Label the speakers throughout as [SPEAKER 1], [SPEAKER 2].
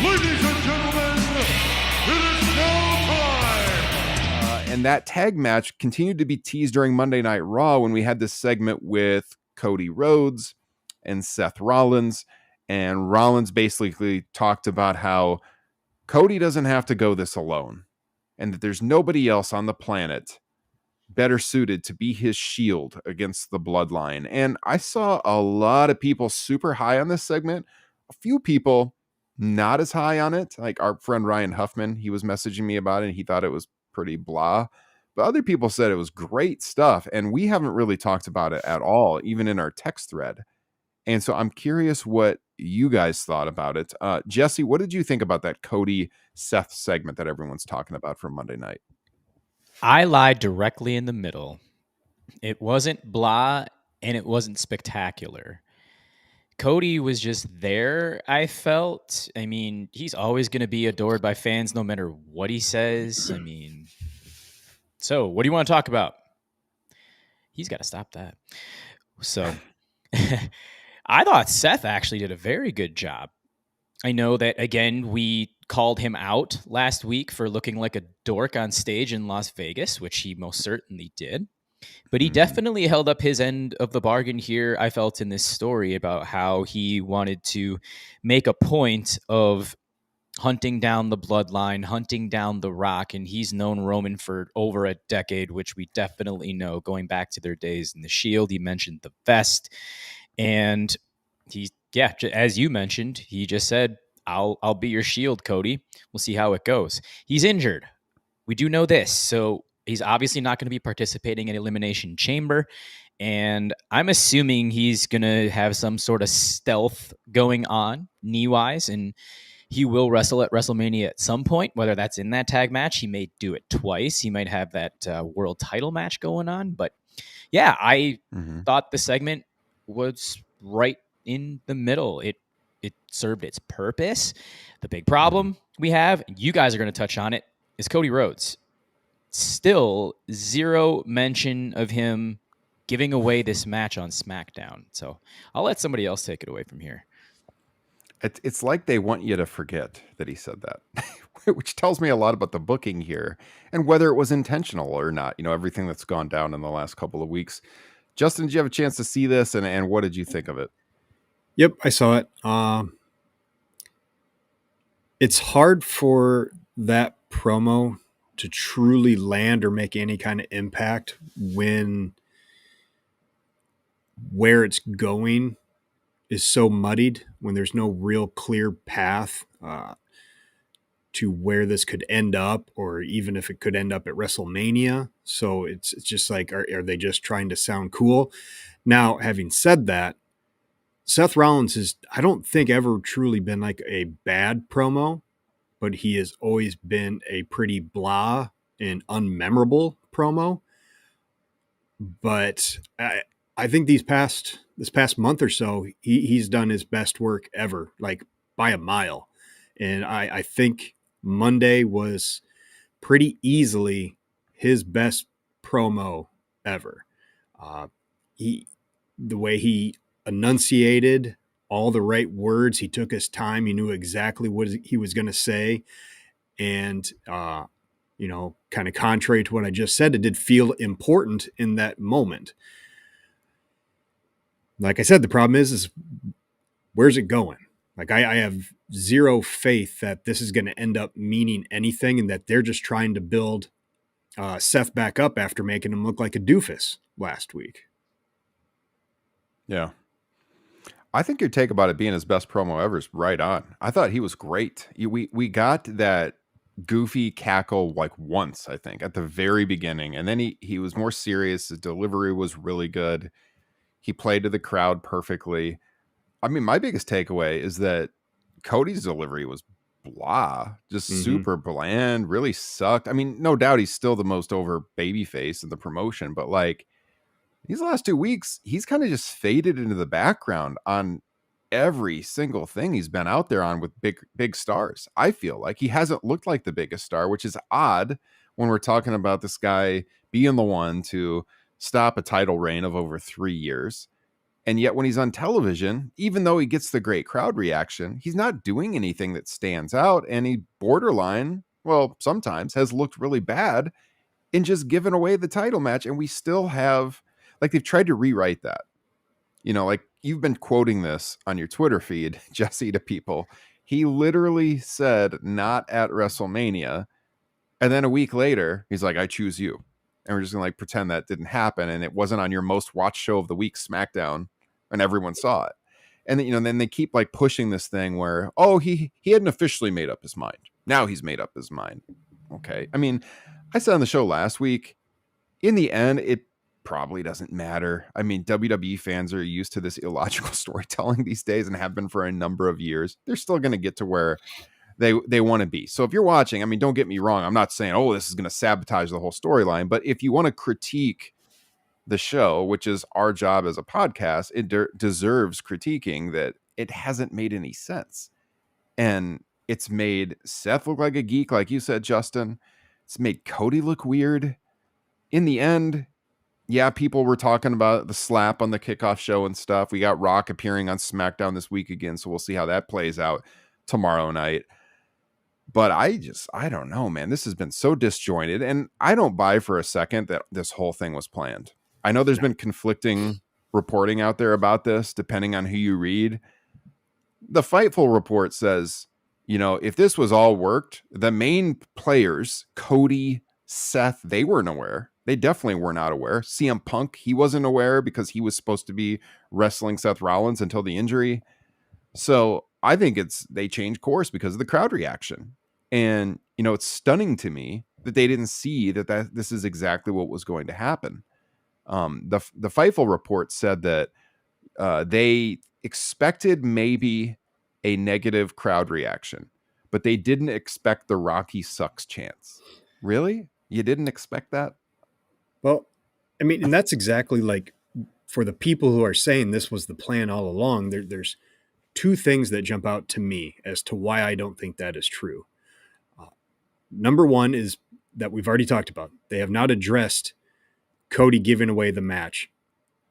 [SPEAKER 1] Ladies and gentlemen, it is now time!
[SPEAKER 2] And that tag match continued to be teased during Monday Night Raw when we had this segment with Cody Rhodes and Seth Rollins. And Rollins basically talked about how Cody doesn't have to go this alone and that there's nobody else on the planet better suited to be his shield against the bloodline. And I saw a lot of people super high on this segment, a few people not as high on it. Like our friend Ryan Huffman, he was messaging me about it and he thought it was pretty blah. But other people said it was great stuff. And we haven't really talked about it at all, even in our text thread. And so I'm curious what you guys thought about it. Jesse, what did you think about that Cody Seth segment that everyone's talking about from Monday night?
[SPEAKER 3] I lied directly in the middle. It wasn't blah and it wasn't spectacular. Cody was just there, I felt. I mean, he's always going to be adored by fans no matter what he says. I mean, so what do you want to talk about? He's got to stop that. So I thought Seth actually did a very good job. I know that, again, we called him out last week for looking like a dork on stage in Las Vegas, which he most certainly did. But he definitely held up his end of the bargain here, I felt, in this story about how he wanted to make a point of hunting down the bloodline, hunting down The Rock, and he's known Roman for over a decade, which we definitely know, going back to their days in the Shield. He mentioned the vest, and as you mentioned, he just said, I'll be your shield, Cody. We'll see how it goes. He's injured. We do know this. So he's obviously not going to be participating in Elimination Chamber. And I'm assuming he's going to have some sort of stealth going on knee-wise. And he will wrestle at WrestleMania at some point, whether that's in that tag match. He may do it twice. He might have that world title match going on. But yeah, I thought the segment was right in the middle. It served its purpose. The big problem we have, and you guys are going to touch on it, is Cody Rhodes. Still zero mention of him giving away this match on SmackDown. So I'll let somebody else take it away from here.
[SPEAKER 2] It's like they want you to forget that he said that, which tells me a lot about the booking here and whether it was intentional or not. You know, everything that's gone down in the last couple of weeks. Justin, did you have a chance to see this, and what did you think of it?
[SPEAKER 4] Yep, I saw it. It's hard for that promo to truly land or make any kind of impact when where it's going is so muddied, when there's no real clear path to where this could end up, or even if it could end up at WrestleMania. So it's just like, are they just trying to sound cool? Now, having said that, Seth Rollins has, I don't think, ever truly been like a bad promo, but he has always been a pretty blah and unmemorable promo. But I think this past month or so, he's done his best work ever, like by a mile. And I think Monday was pretty easily his best promo ever. The way he enunciated all the right words, he took his time, he knew exactly what he was going to say. And, kind of contrary to what I just said, it did feel important in that moment. Like I said, the problem is where's it going? Like I have zero faith that this is going to end up meaning anything, and that they're just trying to build Seth back up after making him look like a doofus last week.
[SPEAKER 2] Yeah. I think your take about it being his best promo ever is right on. I thought he was great. We got that goofy cackle like once, I think, at the very beginning. And then he was more serious. His delivery was really good. He played to the crowd perfectly. I mean, my biggest takeaway is that Cody's delivery was blah, just super bland, really sucked. I mean, no doubt he's still the most over babyface in the promotion, but like these last 2 weeks, he's kind of just faded into the background on every single thing he's been out there on with big stars. I feel like he hasn't looked like the biggest star, which is odd when we're talking about this guy being the one to stop a title reign of over 3 years. And yet when he's on television, even though he gets the great crowd reaction, he's not doing anything that stands out. And he borderline, well, sometimes has looked really bad in just giving away the title match. And we still have, like, they've tried to rewrite that. You know, like you've been quoting this on your Twitter feed, Jesse, to people. He literally said, not at WrestleMania. And then a week later, he's like, I choose you. And we're just going to like pretend that didn't happen. And it wasn't on your most watched show of the week, SmackDown, and everyone saw it. And then, you know, then they keep like pushing this thing where, oh, he hadn't officially made up his mind. Now he's made up his mind. Okay. I mean, I said on the show last week, in the end, it probably doesn't matter. I mean, WWE fans are used to this illogical storytelling these days and have been for a number of years. They're still going to get to where they want to be. So if you're watching, I mean, don't get me wrong. I'm not saying, oh, this is going to sabotage the whole storyline. But if you want to critique the show, which is our job as a podcast, it deserves critiquing that it hasn't made any sense. And it's made Seth look like a geek, like you said, Justin. It's made Cody look weird. In the end, yeah, people were talking about the slap on the kickoff show and stuff. We got Rock appearing on SmackDown this week again, so we'll see how that plays out tomorrow night. But I don't know, man. This has been so disjointed, and I don't buy for a second that this whole thing was planned. I know there's been conflicting reporting out there about this, depending on who you read. The Fightful report says, you know, if this was all worked, the main players, Cody, Seth, they weren't aware. They definitely were not aware. CM Punk, he wasn't aware because he was supposed to be wrestling Seth Rollins until the injury. So I think they changed course because of the crowd reaction. And, you know, it's stunning to me that they didn't see that this is exactly what was going to happen. The Fightful report said that they expected maybe a negative crowd reaction, but they didn't expect the Rocky sucks chance. Really? You didn't expect that?
[SPEAKER 4] Well, I mean, and that's exactly like for the people who are saying this was the plan all along, there's two things that jump out to me as to why I don't think that is true. Number one is that we've already talked about. They have not addressed Cody giving away the match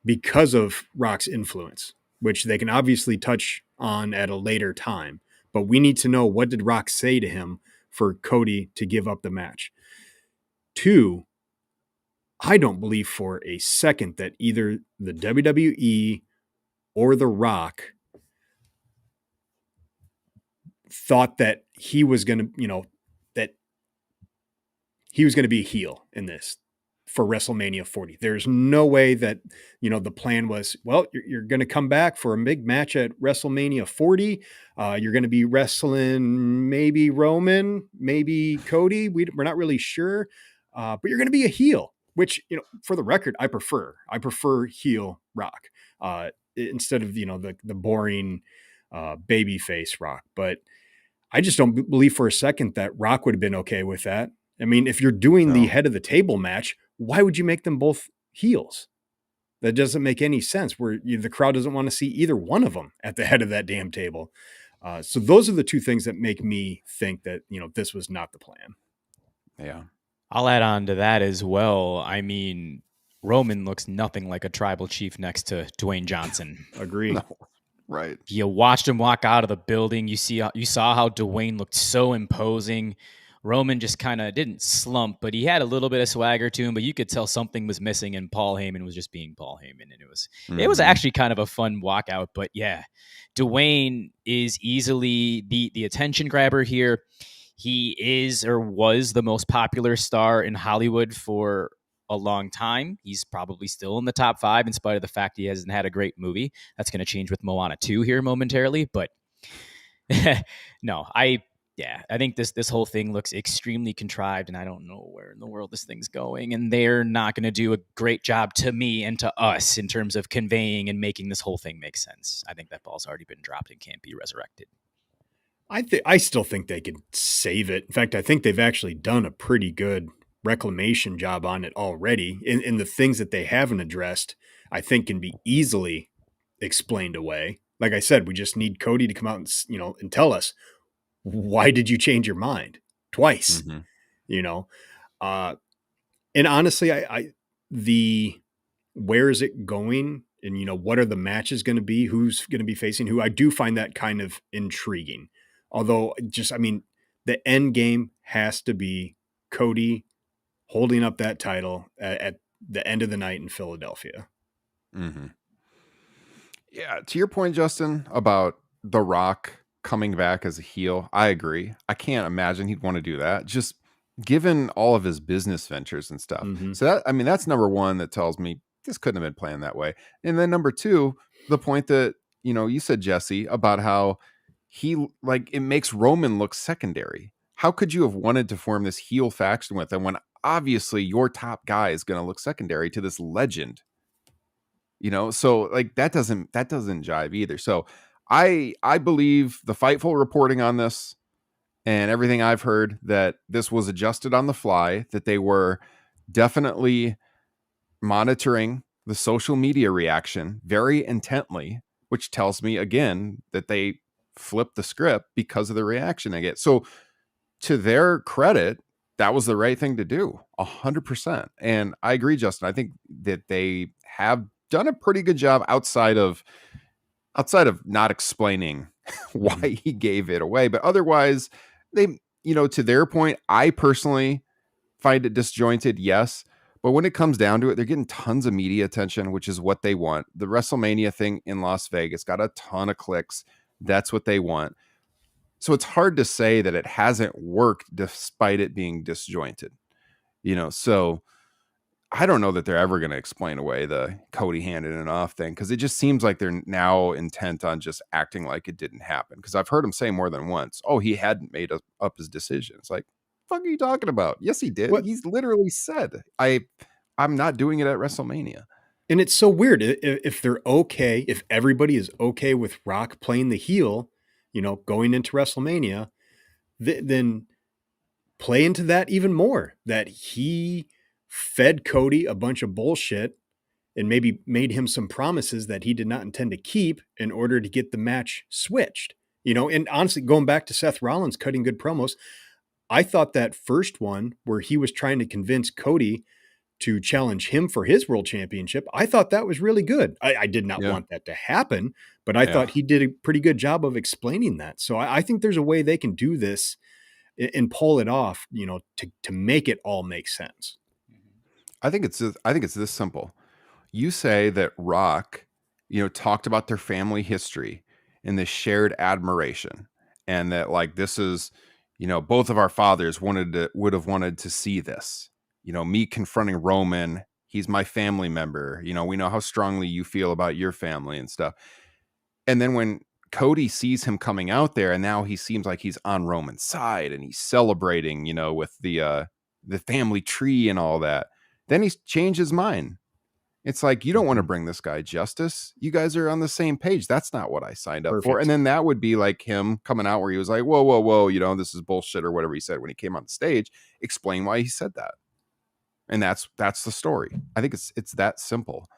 [SPEAKER 4] because of Rock's influence, which they can obviously touch on at a later time. But we need to know, what did Rock say to him for Cody to give up the match? Two, I don't believe for a second that either the WWE or The Rock thought that he was going to, that he was going to be a heel in this for WrestleMania 40. There's no way that, the plan was, well, you're going to come back for a big match at WrestleMania 40. You're going to be wrestling maybe Roman, maybe Cody. We're not really sure, but you're going to be a heel, which, for the record, I prefer heel Rock instead of, the boring baby face Rock. But I just don't believe for a second that Rock would have been okay with that. I mean, if you're doing the head of the table match, why would you make them both heels? That doesn't make any sense, where the crowd doesn't want to see either one of them at the head of that damn table. So those are the two things that make me think that, this was not the plan.
[SPEAKER 2] Yeah.
[SPEAKER 3] I'll add on to that as well. I mean, Roman looks nothing like a tribal chief next to Dwayne Johnson.
[SPEAKER 4] Agree.
[SPEAKER 2] No. Right.
[SPEAKER 3] You watched him walk out of the building. You saw how Dwayne looked so imposing. Roman just kind of didn't slump, but he had a little bit of swagger to him, but you could tell something was missing, and Paul Heyman was just being Paul Heyman. And it was actually kind of a fun walkout. But yeah, Dwayne is easily the attention grabber here. He is or was the most popular star in Hollywood for a long time. He's probably still in the top 5 in spite of the fact he hasn't had a great movie. That's going to change with Moana 2 here momentarily, but no, I think this whole thing looks extremely contrived, and I don't know where in the world this thing's going, and they're not going to do a great job to me and to us in terms of conveying and making this whole thing make sense. I think that ball's already been dropped and can't be resurrected.
[SPEAKER 4] I still think they could save it. In fact, I think they've actually done a pretty good reclamation job on it already. In the things that they haven't addressed, I think can be easily explained away. Like I said, we just need Cody to come out and, and tell us, why did you change your mind twice? And honestly, the where is it going and what are the matches going to be? Who's going to be facing who? I do find that kind of intriguing. Although, the end game has to be Cody holding up that title at the end of the night in Philadelphia.
[SPEAKER 2] Mm-hmm. Yeah, to your point, Justin, about The Rock coming back as a heel, I agree. I can't imagine he'd want to do that, just given all of his business ventures and stuff.
[SPEAKER 4] Mhm.
[SPEAKER 2] So that's number one that tells me this couldn't have been planned that way. And then number two, the point that you said, Jesse, about how it makes Roman look secondary. How could you have wanted to form this heel faction with him when obviously your top guy is going to look secondary to this legend? So like that doesn't jive either. So I believe the Fightful reporting on this and everything I've heard, that this was adjusted on the fly, that they were definitely monitoring the social media reaction very intently, which tells me again that they flipped the script because of the reaction I get. So to their credit, that was the right thing to do, 100%. And I agree, Justin. I think that they have done a pretty good job outside of not explaining why he gave it away. But otherwise, they, to their point, I personally find it disjointed, yes. But when it comes down to it, they're getting tons of media attention, which is what they want. The WrestleMania thing in Las Vegas got a ton of clicks. That's what they want. So it's hard to say that it hasn't worked despite it being disjointed. So I don't know that they're ever going to explain away the Cody handing it off thing, because it just seems like they're now intent on just acting like it didn't happen. Because I've heard him say more than once, "Oh, he hadn't made up his decision." It's like, fuck are you talking about? Yes, he did.
[SPEAKER 4] What?
[SPEAKER 2] He's literally said, I'm not doing it at WrestleMania.
[SPEAKER 4] And it's so weird if they're okay, if everybody is okay with Rock playing the heel, going into WrestleMania, then play into that even more, that he fed Cody a bunch of bullshit and maybe made him some promises that he did not intend to keep in order to get the match switched. And honestly, going back to Seth Rollins cutting good promos, I thought that first one where he was trying to convince Cody to challenge him for his world championship, I thought that was really good. I did not want that to happen, but I thought he did a pretty good job of explaining that. So I think there's a way they can do this and pull it off, to make it all make sense.
[SPEAKER 2] I think it's this simple. You say that Rock, talked about their family history and this shared admiration, and that like this is, both of our fathers would have wanted to see this. Me confronting Roman, he's my family member. We know how strongly you feel about your family and stuff. And then when Cody sees him coming out there, and now he seems like he's on Roman's side and he's celebrating, with the family tree and all that. Then he's changed his mind. It's like, you don't want to bring this guy justice. You guys are on the same page. That's not what I signed up for. And then that would be like him coming out where he was like, whoa, whoa, whoa, this is bullshit, or whatever he said when he came on the stage. Explain why he said that. And that's the story. I think it's that simple.